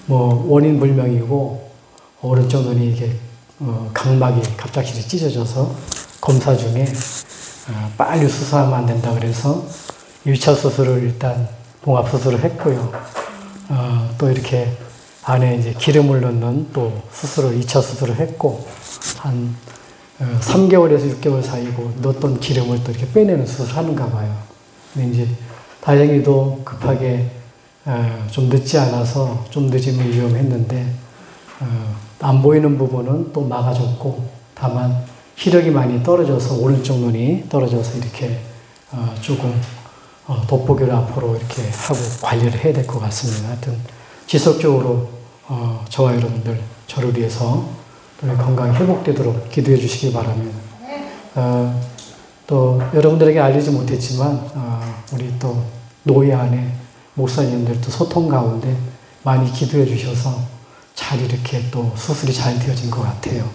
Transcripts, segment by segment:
뭐 원인 불명이고 오른쪽 눈이 이게 각막이 갑작스레 찢어져서 검사 중에 빨리 수술하면 안 된다 그래서 1차 수술을 일단 봉합 수술을 했고요. 또 이렇게 안에 이제 기름을 넣는 또 수술을 2차 수술을 했고 한 3개월에서 6개월 사이고 넣었던 기름을 또 이렇게 빼내는 수술을 하는가 봐요. 근데 이제 다행히도 급하게 좀 늦지 않아서 좀 늦으면 위험했는데 안 보이는 부분은 또 막아줬고 다만 시력이 많이 떨어져서 오른쪽 눈이 떨어져서 이렇게 조금 돋보기를 앞으로 이렇게 하고 관리를 해야 될 것 같습니다. 하여튼 지속적으로 저와 여러분들 저를 위해서 건강이 회복되도록 기도해 주시기 바랍니다. 또 여러분들에게 알리지 못했지만 우리 또 노예 안에 목사님들도 소통 가운데 많이 기도해 주셔서 잘 이렇게 또 수술이 잘 되어진 것 같아요.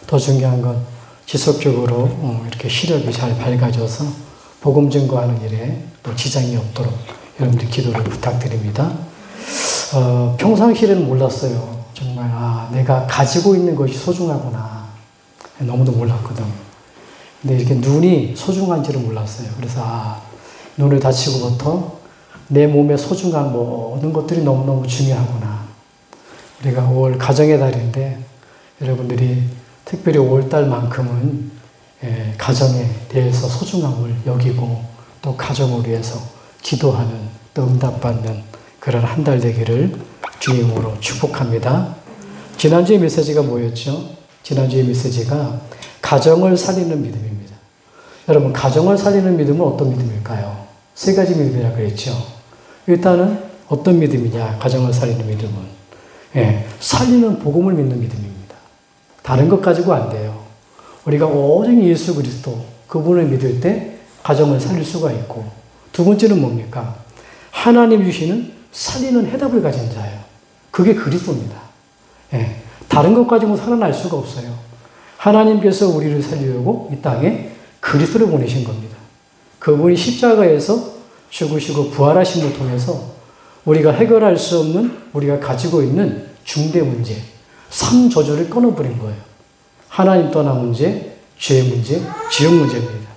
더 중요한 건 지속적으로 이렇게 시력이 잘 밝아져서 복음 증거하는 일에 또 지장이 없도록 여러분들 기도를 부탁드립니다. 평상시에는 몰랐어요. 정말 내가 가지고 있는 것이 소중하구나. 너무도 몰랐거든. 근데 이렇게 눈이 소중한지를 몰랐어요. 그래서 눈을 다치고부터 내 몸에 소중한 모든 것들이 너무너무 중요하구나. 우리가 5월 가정의 달인데 여러분들이 특별히 5월달만큼은 가정에 대해서 소중함을 여기고 또 가정을 위해서 기도하는 또 응답받는 그런 한 달 되기를 주임으로 축복합니다. 지난주의 메시지가 뭐였죠? 지난주의 메시지가 가정을 살리는 믿음입니다. 여러분 가정을 살리는 믿음은 어떤 믿음일까요? 세 가지 믿음이라고 그랬죠. 일단은 어떤 믿음이냐? 가정을 살리는 믿음은 살리는 복음을 믿는 믿음입니다. 다른 것 가지고 안 돼요. 우리가 오직 예수 그리스도 그분을 믿을 때 가정을 살릴 수가 있고 두 번째는 뭡니까? 하나님 주시는 살리는 해답을 가진 자예요. 그게 그리스도입니다. 다른 것 가지고 살아날 수가 없어요. 하나님께서 우리를 살리려고 이 땅에 그리스도를 보내신 겁니다. 그분이 십자가에서 죽으시고 부활하심을 통해서 우리가 해결할 수 없는 우리가 가지고 있는 중대 문제, 삼저주를 끊어버린 거예요. 하나님 떠난 문제, 죄의 문제, 지옥 문제입니다.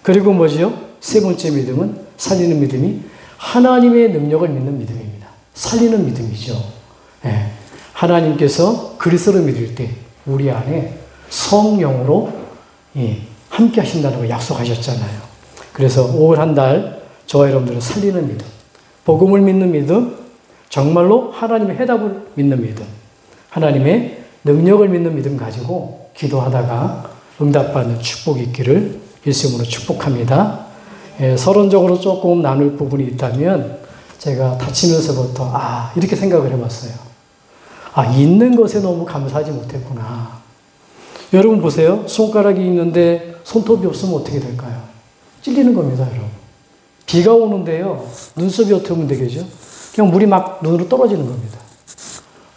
그리고 뭐지요? 세 번째 믿음은 살리는 믿음이 하나님의 능력을 믿는 믿음입니다. 살리는 믿음이죠. 하나님께서 그리스도를 믿을 때 우리 안에 성령으로 함께 하신다는 걸 약속하셨잖아요. 그래서 5월 한 달 저와 여러분들은 살리는 믿음, 복음을 믿는 믿음, 정말로 하나님의 해답을 믿는 믿음, 하나님의 능력을 믿는 믿음 가지고 기도하다가 응답받는 축복이 있기를 예수님으로 축복합니다. 서론적으로 조금 나눌 부분이 있다면 제가 다치면서부터 이렇게 생각을 해봤어요. 있는 것에 너무 감사하지 못했구나. 여러분 보세요. 손가락이 있는데 손톱이 없으면 어떻게 될까요? 찔리는 겁니다, 여러분. 비가 오는데요. 눈썹이 어떻게 하면 되겠죠? 그냥 물이 막 눈으로 떨어지는 겁니다.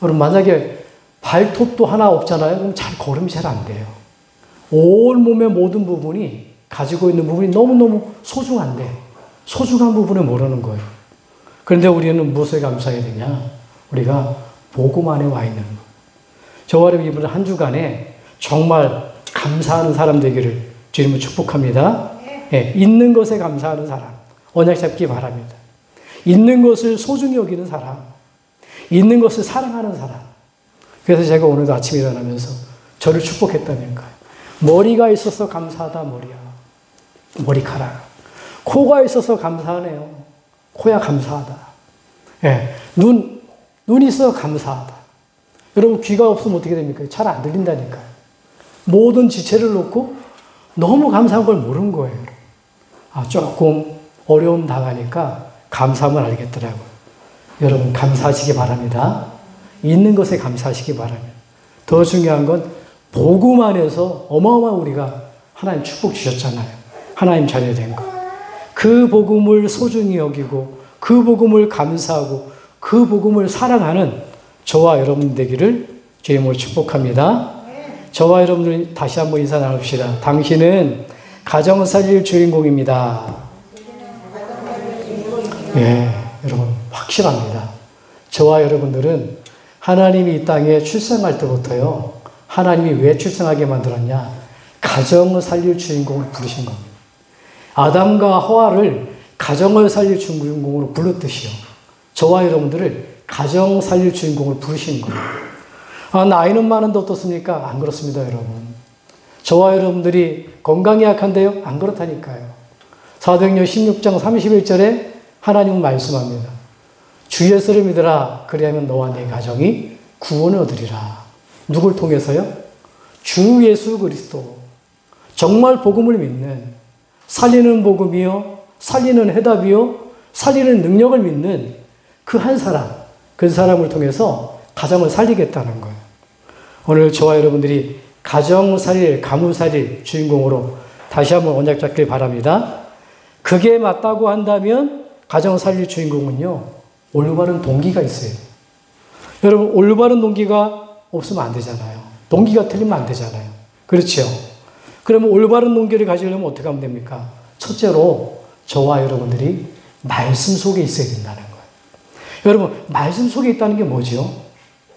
여러분 만약에 발톱도 하나 없잖아요. 그럼 걸음이 잘 안 돼요. 온 몸의 모든 부분이 가지고 있는 부분이 너무너무 소중한데 소중한 부분을 모르는 거예요. 그런데 우리는 무엇에 감사해야 되냐? 우리가 복음 안에 와 있는 것. 저와 이번 한 주간에 정말 감사하는 사람 되기를 주님을 축복합니다. 있는 것에 감사하는 사람. 언약 잡기 바랍니다. 있는 것을 소중히 여기는 사람. 있는 것을 사랑하는 사람. 그래서 제가 오늘도 아침에 일어나면서 저를 축복했다니까요. 머리가 있어서 감사하다, 머리야. 머리카락. 코가 있어서 감사하네요. 코야 감사하다. 눈이 있어서 감사하다. 여러분 귀가 없으면 어떻게 됩니까? 잘 안 들린다니까요. 모든 지체를 놓고 너무 감사한 걸 모르는 거예요. 조금 어려움 당하니까 감사함을 알겠더라고요. 여러분 감사하시기 바랍니다. 있는 것에 감사하시기 바랍니다. 더 중요한 건 복음 안에서 어마어마한 우리가 하나님 축복 주셨잖아요. 하나님 자녀된 것. 그 복음을 소중히 여기고 그 복음을 감사하고 그 복음을 사랑하는 저와 여러분 되기를 주님으로 축복합니다. 저와 여러분들 다시 한번 인사 나눕시다. 당신은 가정을 살릴 주인공입니다. 여러분 확실합니다. 저와 여러분들은 하나님이 이 땅에 출생할 때부터요. 하나님이 왜 출생하게 만들었냐? 가정을 살릴 주인공을 부르신 겁니다. 아담과 하와를 가정을 살릴 주인공으로 불렀듯이요. 저와 여러분들을 가정 살릴 주인공을 부르시는 거예요. 나이는 많은데 어떻습니까? 안 그렇습니다, 여러분. 저와 여러분들이 건강이 약한데요? 안 그렇다니까요. 사도행전 16장 31절에 하나님은 말씀합니다. 주 예수를 믿으라. 그리하면 너와 네 가정이 구원을 얻으리라. 누굴 통해서요? 주 예수 그리스도. 정말 복음을 믿는, 살리는 복음이요, 살리는 해답이요, 살리는 능력을 믿는 그 한 사람, 그 사람을 통해서 가정을 살리겠다는 거예요. 오늘 저와 여러분들이 가정 살릴, 가문 살릴 주인공으로 다시 한번 언약 잡길 바랍니다. 그게 맞다고 한다면 가정 살릴 주인공은요, 올바른 동기가 있어요. 여러분, 올바른 동기가 없으면 안 되잖아요. 동기가 틀리면 안 되잖아요. 그렇죠? 그러면 올바른 동기를 가지려면 어떻게 하면 됩니까? 첫째로 저와 여러분들이 말씀 속에 있어야 된다는 거예요. 여러분, 말씀 속에 있다는 게 뭐죠?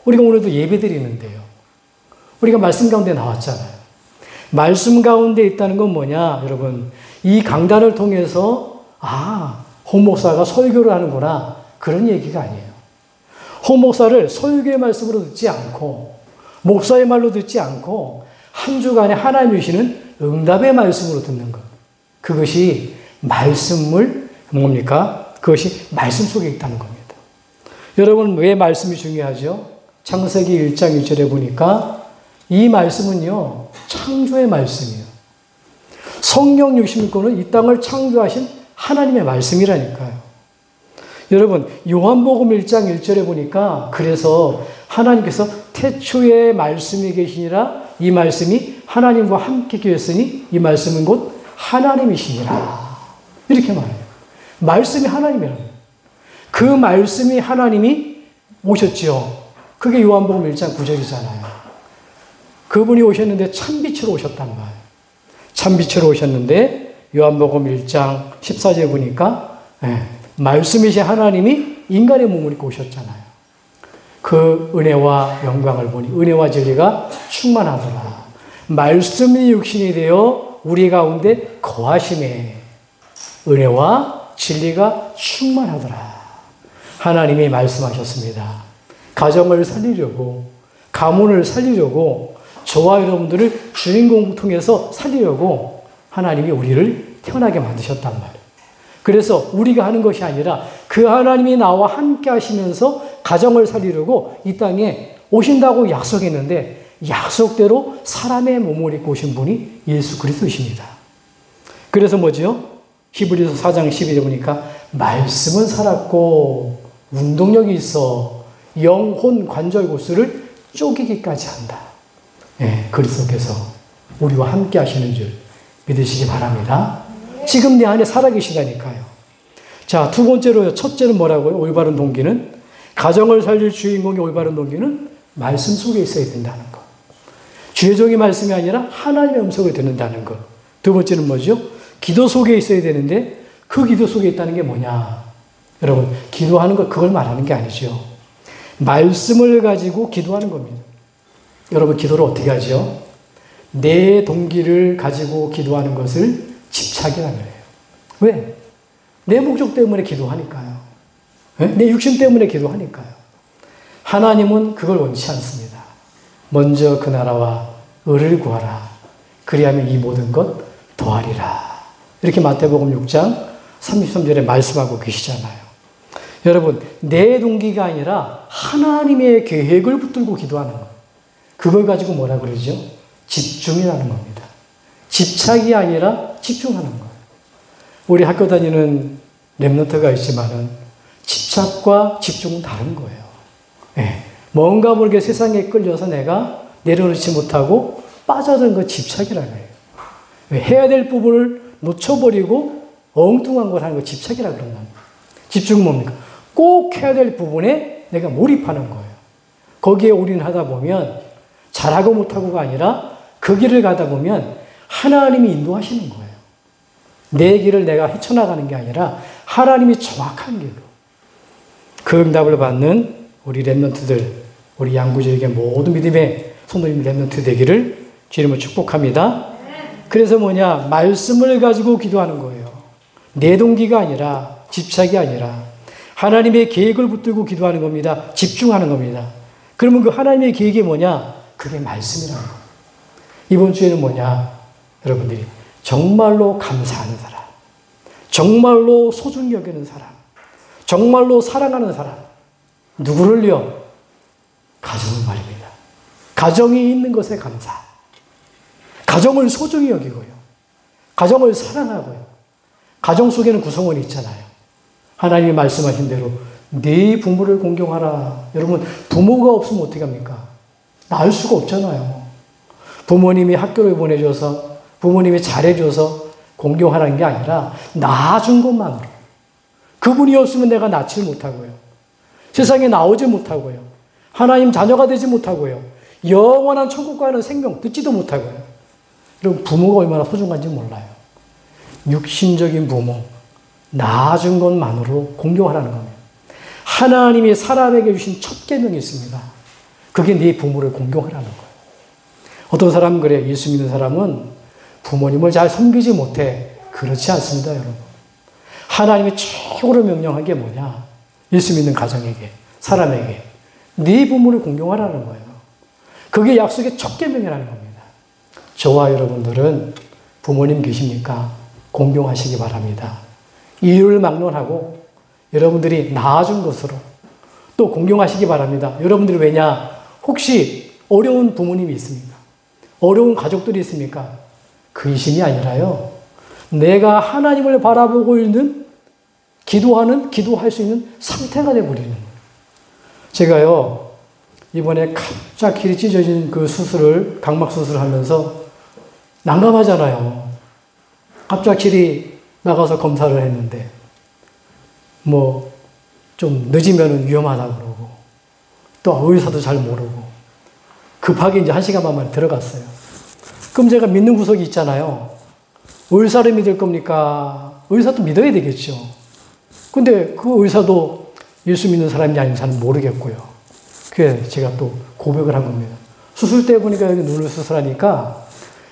우리가 오늘도 예배 드리는데요. 우리가 말씀 가운데 나왔잖아요. 말씀 가운데 있다는 건 뭐냐? 여러분, 이 강단을 통해서 홍 목사가 설교를 하는구나. 그런 얘기가 아니에요. 홍 목사를 설교의 말씀으로 듣지 않고 목사의 말로 듣지 않고 한 주간에 하나님이 주시는 응답의 말씀으로 듣는 것. 그것이 말씀을 뭡니까? 그것이 말씀 속에 있다는 겁니다. 여러분, 왜 말씀이 중요하죠? 창세기 1장 1절에 보니까 이 말씀은요, 창조의 말씀이에요. 성령 66권은 이 땅을 창조하신 하나님의 말씀이라니까요. 여러분, 요한복음 1장 1절에 보니까 그래서 하나님께서 태초에 말씀이 계시니라, 이 말씀이 하나님과 함께 계셨으니 이 말씀은 곧 하나님이시니라. 이렇게 말해요. 말씀이 하나님이라는 그 말씀이 하나님이 오셨죠. 그게 요한복음 1장 9절이잖아요. 그분이 오셨는데 참빛으로 오셨단 말이에요. 참빛으로 오셨는데 요한복음 1장 14절에 보니까 말씀이신 하나님이 인간의 몸을 입고 오셨잖아요. 그 은혜와 영광을 보니 은혜와 진리가 충만하더라. 말씀이 육신이 되어 우리 가운데 거하심에 은혜와 진리가 충만하더라. 하나님이 말씀하셨습니다. 가정을 살리려고, 가문을 살리려고, 저와 여러분들을 주인공 통해서 살리려고 하나님이 우리를 태어나게 만드셨단 말이에요. 그래서 우리가 하는 것이 아니라 그 하나님이 나와 함께 하시면서 가정을 살리려고 이 땅에 오신다고 약속했는데 약속대로 사람의 몸을 입고 오신 분이 예수 그리스도이십니다. 그래서 뭐죠? 히브리서 4장 12절에 보니까 말씀은 살았고 운동력이 있어 영혼 관절 구수를 쪼개기까지 한다. 그리스도께서 우리와 함께 하시는 줄 믿으시기 바랍니다. 지금 내 안에 살아계시다니까요. 자, 두 번째로요. 첫째는 뭐라고요? 올바른 동기는 가정을 살릴 주인공의 올바른 동기는 말씀 속에 있어야 된다는 것. 주의종의 말씀이 아니라 하나님의 음성을 듣는다는 것. 두 번째는 뭐죠? 기도 속에 있어야 되는데 그 기도 속에 있다는 게 뭐냐? 여러분, 기도하는 것 그걸 말하는 게 아니죠. 말씀을 가지고 기도하는 겁니다. 여러분, 기도를 어떻게 하죠? 내 동기를 가지고 기도하는 것을 집착이라고 해요. 왜? 내 목적 때문에 기도하니까요. 내 육신 때문에 기도하니까요. 하나님은 그걸 원치 않습니다. 먼저 그 나라와 의를 구하라. 그리하면 이 모든 것 더하리라. 이렇게 마태복음 6장 33절에 말씀하고 계시잖아요. 여러분, 내 동기가 아니라 하나님의 계획을 붙들고 기도하는 것. 그걸 가지고 뭐라 그러죠? 집중이라는 겁니다. 집착이 아니라 집중하는 거예요. 우리 학교 다니는 랩런트가 있지만은 집착과 집중은 다른 거예요. 뭔가 모르게 세상에 끌려서 내가 내려놓지 못하고 빠져든 거 집착이라는 거예요. 해야 될 부분을 놓쳐버리고 엉뚱한 걸 하는 거 집착이라고 그런다. 집중은 뭡니까? 꼭 해야 될 부분에 내가 몰입하는 거예요. 거기에 올인하다 보면 잘하고 못하고가 아니라 그 길을 가다 보면 하나님이 인도하시는 거예요. 내 길을 내가 헤쳐나가는 게 아니라 하나님이 정확한 길로 그 응답을 받는 우리 랩런트들 우리 양구제에게 모든 믿음의 성도님 렘넌트 되기를 주님을 축복합니다. 그래서 뭐냐? 말씀을 가지고 기도하는 거예요. 내 동기가 아니라, 집착이 아니라 하나님의 계획을 붙들고 기도하는 겁니다. 집중하는 겁니다. 그러면 그 하나님의 계획이 뭐냐? 그게 말씀이라는 거예요. 이번 주에는 뭐냐? 여러분들이 정말로 감사하는 사람, 정말로 소중히 여기는 사람, 정말로 사랑하는 사람, 누구를요? 가정을 말입니다. 가정이 있는 것에 감사. 가정을 소중히 여기고요. 가정을 사랑하고요. 가정 속에는 구성원이 있잖아요. 하나님이 말씀하신 대로 네 부모를 공경하라. 여러분, 부모가 없으면 어떻게 합니까? 낳을 수가 없잖아요. 부모님이 학교를 보내줘서, 부모님이 잘해줘서 공경하라는 게 아니라 낳아준 것만으로. 그분이 없으면 내가 낳지 못하고요. 세상에 나오지 못하고요. 하나님 자녀가 되지 못하고요. 영원한 천국 가는 생명 듣지도 못하고요. 여러분, 부모가 얼마나 소중한지 몰라요. 육신적인 부모, 낳아준 것만으로 공경하라는 겁니다. 하나님이 사람에게 주신 첫 계명이 있습니다. 그게 네 부모를 공경하라는 거예요. 어떤 사람은 그래요. 예수 믿는 사람은 부모님을 잘 섬기지 못해. 그렇지 않습니다, 여러분. 하나님이 최고로 명령한 게 뭐냐? 예수 믿는 가정에게, 사람에게 네 부모를 공경하라는 거예요. 그게 약속의 첫 계명이라는 겁니다. 저와 여러분들은 부모님 계십니까? 공경하시기 바랍니다. 이유를 막론하고 여러분들이 낳아준 것으로 또 공경하시기 바랍니다. 여러분들이 왜냐? 혹시 어려운 부모님이 있습니까? 어려운 가족들이 있습니까? 근심이 아니라요. 내가 하나님을 바라보고 있는 기도할 수 있는 상태가 되어버리는 거예요. 제가요, 이번에 갑자기 찢어진 그 수술을, 각막 수술을 하면서 난감하잖아요. 갑자기 나가서 검사를 했는데, 좀 늦으면 위험하다고 그러고, 또 의사도 잘 모르고, 급하게 이제 1시간 반 만에 들어갔어요. 그럼 제가 믿는 구석이 있잖아요. 의사를 믿을 겁니까? 의사도 믿어야 되겠죠. 근데 그 의사도 예수 믿는 사람이 아닌 사람은 모르겠고요. 그래서 제가 또 고백을 한 겁니다. 수술 때 보니까 여기 눈을 수술하니까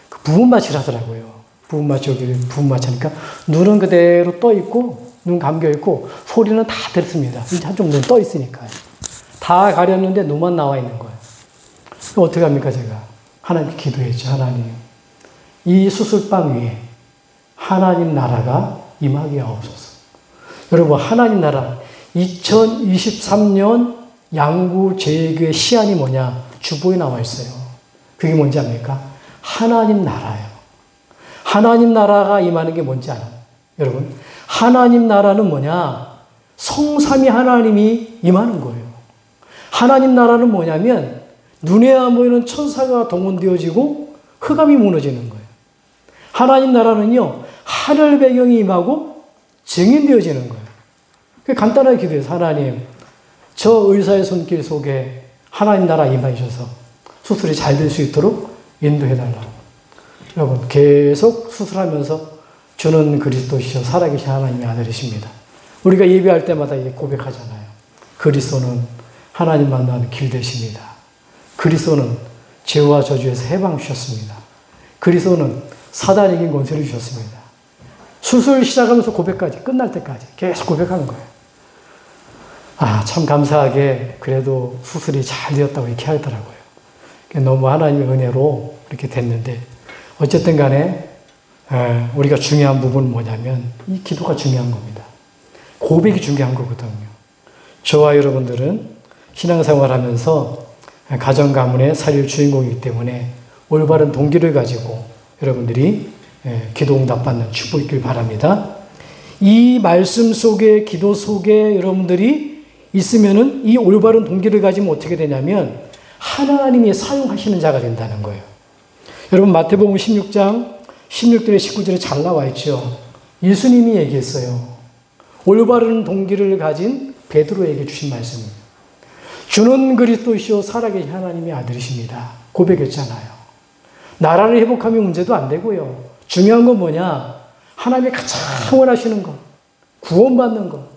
그 부분마취를 하더라고요. 부분마취 하니까 눈은 그대로 떠 있고, 눈 감겨 있고, 소리는 다 들습니다. 이제 한쪽 눈 떠 있으니까요. 다 가렸는데 눈만 나와 있는 거예요. 어떻게 합니까, 제가? 하나님께 기도했죠. 하나님, 이 수술방 위에 하나님 나라가 임하게 하옵소서. 여러분, 하나님 나라, 2023년 양구제일교회 시안이 뭐냐? 주보에 나와 있어요. 그게 뭔지 압니까? 하나님 나라예요. 하나님 나라가 임하는 게 뭔지 알아요? 여러분, 하나님 나라는 뭐냐? 성삼위 하나님이 임하는 거예요. 하나님 나라는 뭐냐면 눈에 안 보이는 천사가 동원되어지고 흑암이 무너지는 거예요. 하나님 나라는요, 하늘 배경이 임하고 증인되어지는 거예요. 간단하게 기도해서, 하나님, 저 의사의 손길 속에 하나님 나라 임하셔서 수술이 잘 될 수 있도록 인도해달라고. 여러분, 계속 수술하면서 주는 그리스도시여 살아계신 하나님의 아들이십니다. 우리가 예배할 때마다 고백하잖아요. 그리스도는 하나님 만나는 길 되십니다. 그리스도는 죄와 저주에서 해방 주셨습니다. 그리스도는 사단이 이긴 권세를 주셨습니다. 수술 시작하면서 고백까지, 끝날 때까지 계속 고백하는 거예요. 참 감사하게 그래도 수술이 잘 되었다고 이렇게 하더라고요. 너무 하나님의 은혜로 이렇게 됐는데, 어쨌든 간에 우리가 중요한 부분은 뭐냐면 이 기도가 중요한 겁니다. 고백이 중요한 거거든요. 저와 여러분들은 신앙생활하면서 가정 가문의 살릴 주인공이기 때문에 올바른 동기를 가지고 여러분들이 기도 응답받는 축복이 있길 바랍니다. 이 말씀 속에, 기도 속에 여러분들이 있으면은 이 올바른 동기를 가지면 어떻게 되냐면 하나님이 사용하시는 자가 된다는 거예요. 여러분, 마태복음 16장 16절에 19절에 잘 나와 있죠. 예수님이 얘기했어요. 올바른 동기를 가진 베드로에게 주신 말씀입니다. 주는 그리스도시요 살아계신 하나님의 아들이십니다. 고백했잖아요. 나라를 회복하면 문제도 안 되고요. 중요한 건 뭐냐? 하나님이 가장 원하시는 것, 구원받는 것,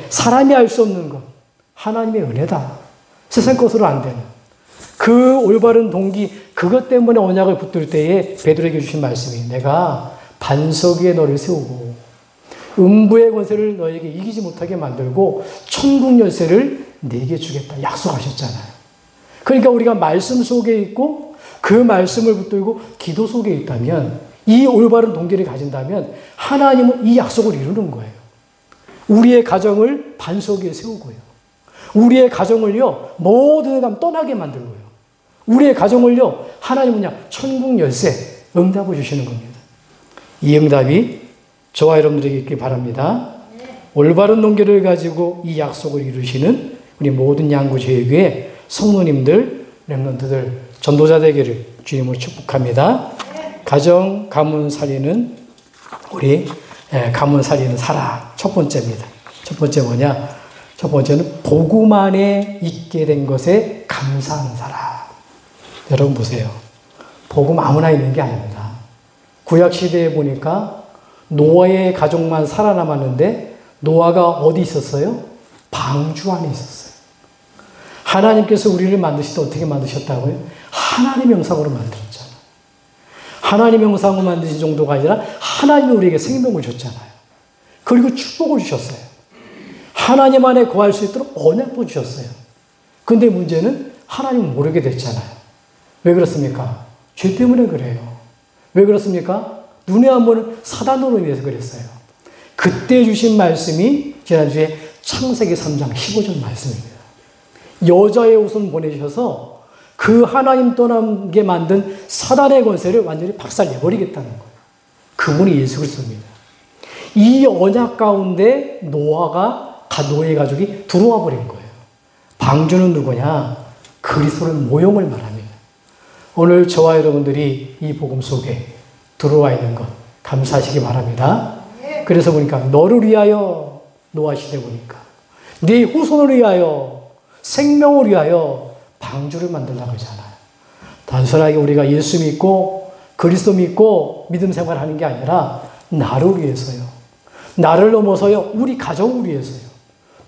사람이 알 수 없는 것, 하나님의 은혜다. 세상 것으로 안 되는 그 올바른 동기, 그것 때문에 언약을 붙들 때에 베드로에게 주신 말씀이 내가 반석 위에 너를 세우고 음부의 권세를 너에게 이기지 못하게 만들고 천국 열쇠를 네게 주겠다 약속하셨잖아요. 그러니까 우리가 말씀 속에 있고 그 말씀을 붙들고 기도 속에 있다면, 이 올바른 동기를 가진다면 하나님은 이 약속을 이루는 거예요. 우리의 가정을 반석 위에 세우고요. 우리의 가정을요, 모든 사람 떠나게 만들고요. 우리의 가정을요, 하나님은요, 천국 열쇠, 응답을 주시는 겁니다. 이 응답이 저와 여러분들에게 있길 바랍니다. 올바른 동기를 가지고 이 약속을 이루시는 우리 모든 양구제일교회 성도님들, 렘넌트들, 전도자 되기를 주님으로 축복합니다. 가정, 가문 살리는 우리 가문 살리는 사랑, 첫 번째입니다. 첫 번째 뭐냐? 첫 번째는 복음 안에 있게 된 것에 감사하는 사람. 여러분 보세요. 복음 아무나 있는 게 아닙니다. 구약 시대에 보니까 노아의 가족만 살아남았는데 노아가 어디 있었어요? 방주 안에 있었어요. 하나님께서 우리를 만드실 때 어떻게 만드셨다고요? 하나님의 형상으로 만들었잖아요. 하나님의 형상으로 만드신 정도가 아니라 하나님이 우리에게 생명을 줬잖아요. 그리고 축복을 주셨어요. 하나님 안에 거할 수 있도록 언약도 주셨어요. 근데 문제는 하나님을 모르게 됐잖아요. 왜 그렇습니까? 죄 때문에 그래요. 왜 그렇습니까? 눈에 안 보는 사단으로 인해서 그랬어요. 그때 주신 말씀이 지난주에 창세기 3장 15절 말씀입니다. 여자의 옷을 보내주셔서 그 하나님 떠나게 만든 사단의 권세를 완전히 박살내버리겠다는 거예요. 그분이 예수 그리스도입니다. 이 언약 가운데 노아의 가족이 들어와 버린 거예요. 방주는 누구냐? 그리스도의 모형을 말합니다. 오늘 저와 여러분들이 이 복음 속에 들어와 있는 것 감사하시기 바랍니다. 그래서 보니까 너를 위하여, 노아 시대 보니까 네 후손을 위하여, 생명을 위하여 방주를 만들라고 하잖아요. 단순하게 우리가 예수 믿고 그리스도 믿고 믿음 생활하는 게 아니라 나를 위해서요. 나를 넘어서요. 우리 가정을 위해서요.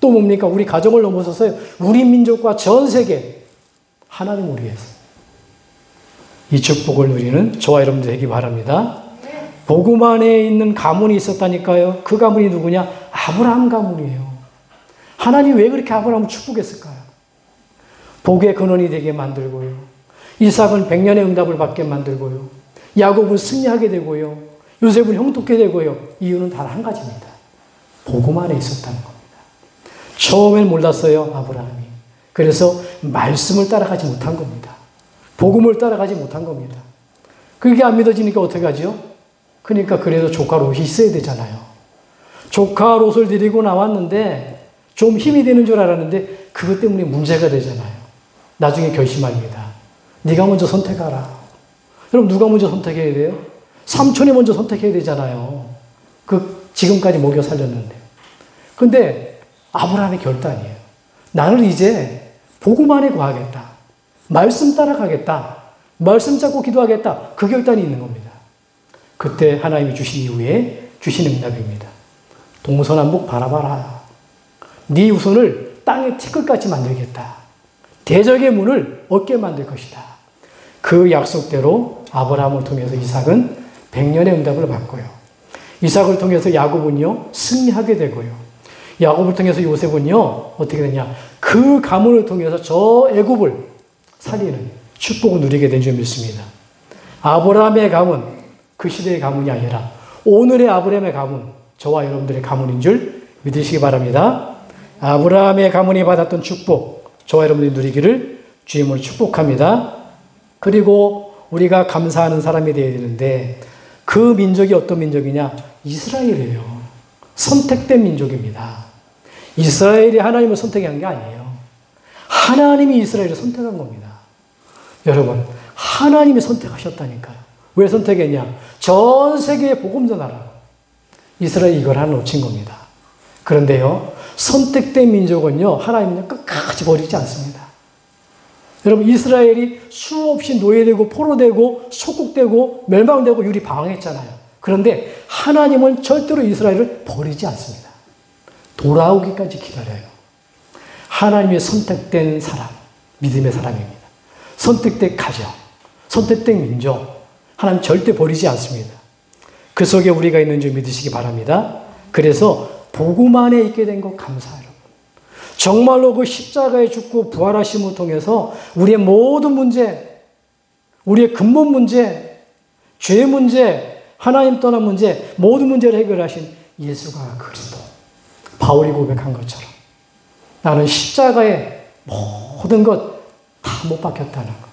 또 뭡니까? 우리 가정을 넘어서서요. 우리 민족과 전 세계 하나님을 위해서. 이 축복을 누리는 저와 여러분들 되기 바랍니다. 복음 안에 있는 가문이 있었다니까요. 그 가문이 누구냐? 아브라함 가문이에요. 하나님 왜 그렇게 아브라함을 축복했을까요? 복의 근원이 되게 만들고요. 이삭은 100년의 응답을 받게 만들고요. 야곱은 승리하게 되고요. 요셉은 형통케 되고요. 이유는 단 한 가지입니다. 복음 안에 있었다는 겁니다. 처음엔 몰랐어요, 아브라함이. 그래서 말씀을 따라가지 못한 겁니다. 복음을 따라가지 못한 겁니다. 그게 안 믿어지니까 어떻게 하죠? 그러니까 그래도 조카 롯이 있어야 되잖아요. 조카 롯을 데리고 나왔는데 좀 힘이 되는 줄 알았는데 그것 때문에 문제가 되잖아요. 나중에 결심합니다. 네가 먼저 선택하라. 그럼 누가 먼저 선택해야 돼요? 삼촌이 먼저 선택해야 되잖아요. 지금까지 먹여 살렸는데. 근데 아브라함의 결단이에요. 나는 이제 복음 안에 거하겠다. 말씀 따라가겠다. 말씀 잡고 기도하겠다. 그 결단이 있는 겁니다. 그때 하나님이 주신 이후에 주신 응답입니다. 동서남북 바라봐라. 네 후손을 땅의 티끌같이 만들겠다. 대적의 문을 얻게 만들 것이다. 그 약속대로 아브라함을 통해서 이삭은 100년의 응답을 받고요. 이삭을 통해서 야곱은요, 승리하게 되고요. 야곱을 통해서 요셉은요, 어떻게 되냐. 그 가문을 통해서 저 애굽을 살리는 축복을 누리게 된 줄 믿습니다. 아브라함의 가문, 그 시대의 가문이 아니라 오늘의 아브라함의 가문, 저와 여러분들의 가문인 줄 믿으시기 바랍니다. 아브라함의 가문이 받았던 축복, 저와 여러분들이 누리기를 주님으로 축복합니다. 그리고 우리가 감사하는 사람이 되어야 되는데 그 민족이 어떤 민족이냐? 이스라엘이에요. 선택된 민족입니다. 이스라엘이 하나님을 선택한 게 아니에요. 하나님이 이스라엘을 선택한 겁니다. 여러분, 하나님이 선택하셨다니까요. 왜 선택했냐? 전 세계에 복음 전하라고. 이스라엘이 이걸 하나 놓친 겁니다. 그런데요, 선택된 민족은요, 하나님은요, 끝까지 버리지 않습니다. 여러분, 이스라엘이 수없이 노예되고 포로되고 소국되고 멸망되고 유리 방황했잖아요. 그런데 하나님은 절대로 이스라엘을 버리지 않습니다. 돌아오기까지 기다려요. 하나님의 선택된 사람, 믿음의 사람입니다. 선택된 가정, 선택된 민족, 하나님 절대 버리지 않습니다. 그 속에 우리가 있는 줄 믿으시기 바랍니다. 그래서 복음 안에 있게 된 것 감사해요. 정말로 그 십자가에 죽고 부활하심을 통해서 우리의 모든 문제, 우리의 근본 문제, 죄 문제, 하나님 떠난 문제, 모든 문제를 해결하신 예수가 그리스도. 바울이 고백한 것처럼 나는 십자가에 모든 것 다 못 박혔다는 것.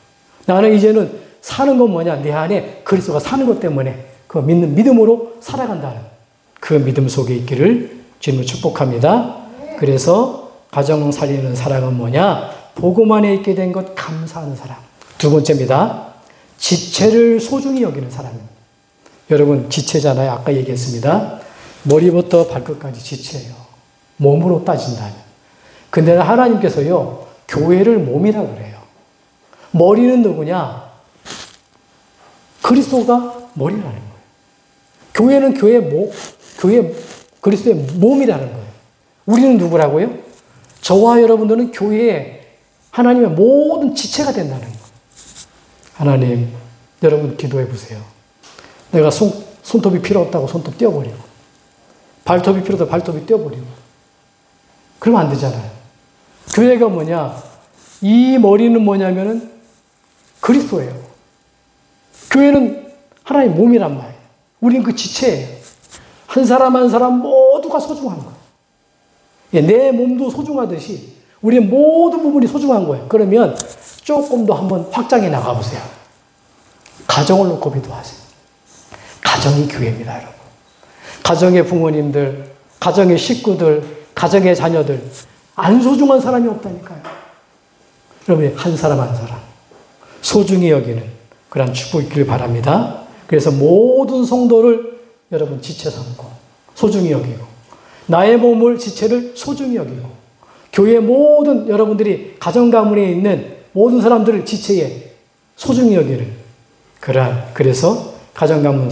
나는 이제는 사는 건 뭐냐? 내 안에 그리스도가 사는 것 때문에 그 믿는 믿음으로 살아간다는 그 믿음 속에 있기를 주님을 축복합니다. 그래서 가정 살리는 사랑은 뭐냐? 복음 안에 있게 된 것 감사하는 사람. 두 번째입니다. 지체를 소중히 여기는 사람입니다. 여러분 지체잖아요. 아까 얘기했습니다. 머리부터 발끝까지 지체예요. 몸으로 따진다면. 근데 하나님께서요. 교회를 몸이라고 그래요. 머리는 누구냐? 그리스도가 머리라는 거예요. 교회는 교회 그리스도의 몸이라는 거예요. 우리는 누구라고요? 저와 여러분들은 교회에 하나님의 모든 지체가 된다는 거예요. 하나님, 여러분 기도해 보세요. 내가 손톱이 필요 없다고 손톱 떼어버리고, 발톱이 필요하다고 발톱이 떼어버리고, 그러면 안 되잖아요. 교회가 뭐냐? 이 머리는 뭐냐면은 그리스도예요. 교회는 하나님의 몸이란 말이에요. 우리는 그 지체예요. 한 사람 한 사람 모두가 소중한 거예요. 내 몸도 소중하듯이 우리의 모든 부분이 소중한 거예요. 그러면 조금 더 한번 확장해 나가보세요. 가정을 놓고 기도하세요. 가정이 교회입니다, 여러분. 가정의 부모님들, 가정의 식구들, 가정의 자녀들, 안 소중한 사람이 없다니까요. 여러분, 한 사람 한 사람 소중히 여기는 그런 축복이 있기를 바랍니다. 그래서 모든 성도를 여러분 지체 삼고 소중히 여기고, 나의 몸을 지체를 소중히 여기고, 교회 모든 여러분들이 가정 가문에 있는 모든 사람들을 지체에 소중히 여기는 그래서 가정 가문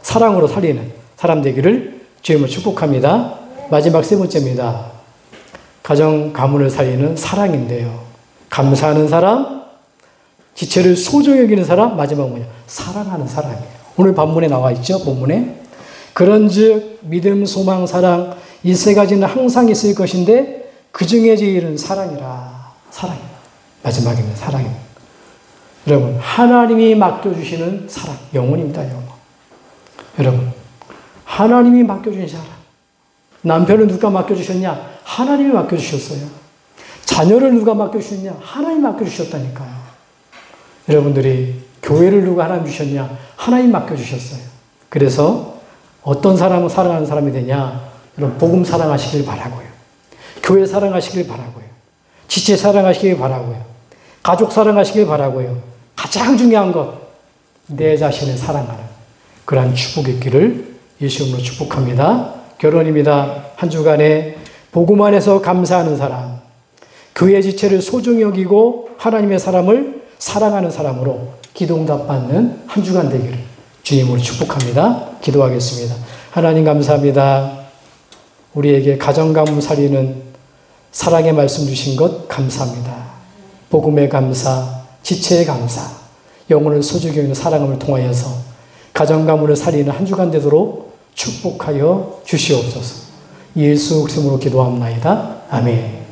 사랑으로 살리는 사람 되기를 주님을 축복합니다. 마지막 세 번째입니다. 가정 가문을 살리는 사랑인데요. 감사하는 사람, 지체를 소중히 여기는 사람, 마지막 뭐냐? 사랑하는 사람이에요. 오늘 본문에 나와 있죠, 본문에. 그런즉 믿음, 소망, 사랑 이 세 가지는 항상 있을 것인데 그 중에 제일은 사랑이라. 사랑이다. 마지막입니다. 사랑입니다. 여러분, 하나님이 맡겨주시는 사랑, 영혼입니다. 영혼. 여러분, 하나님이 맡겨주신 사랑. 남편을 누가 맡겨주셨냐? 하나님이 맡겨주셨어요. 자녀를 누가 맡겨주셨냐? 하나님이 맡겨주셨다니까요. 여러분들이 교회를 누가 하나님 주셨냐? 하나님 맡겨주셨어요. 그래서 어떤 사람은 사랑하는 사람이 되냐? 여러분, 복음 사랑하시길 바라고요. 교회 사랑하시길 바라고요. 지체 사랑하시길 바라고요. 가족 사랑하시길 바라고요. 가장 중요한 것, 내 자신을 사랑하는 그러한 축복이 있기를 예수님으로 축복합니다. 결론입니다. 한 주간에 복음 안에서 감사하는 사람, 교회 지체를 소중히 여기고 하나님의 사람을 사랑하는 사람으로 기도응답 받는 한 주간 되기를 주님으로 축복합니다. 기도하겠습니다. 하나님 감사합니다. 우리에게 가정 가문 살리는 사랑의 말씀 주신 것 감사합니다. 복음의 감사, 지체의 감사, 영혼을 소중히 여기는 사랑함을 통하여서 가정 가문을 살리는 한 주간 되도록 축복하여 주시옵소서. 예수 그리스도로 기도합나이다. 아멘.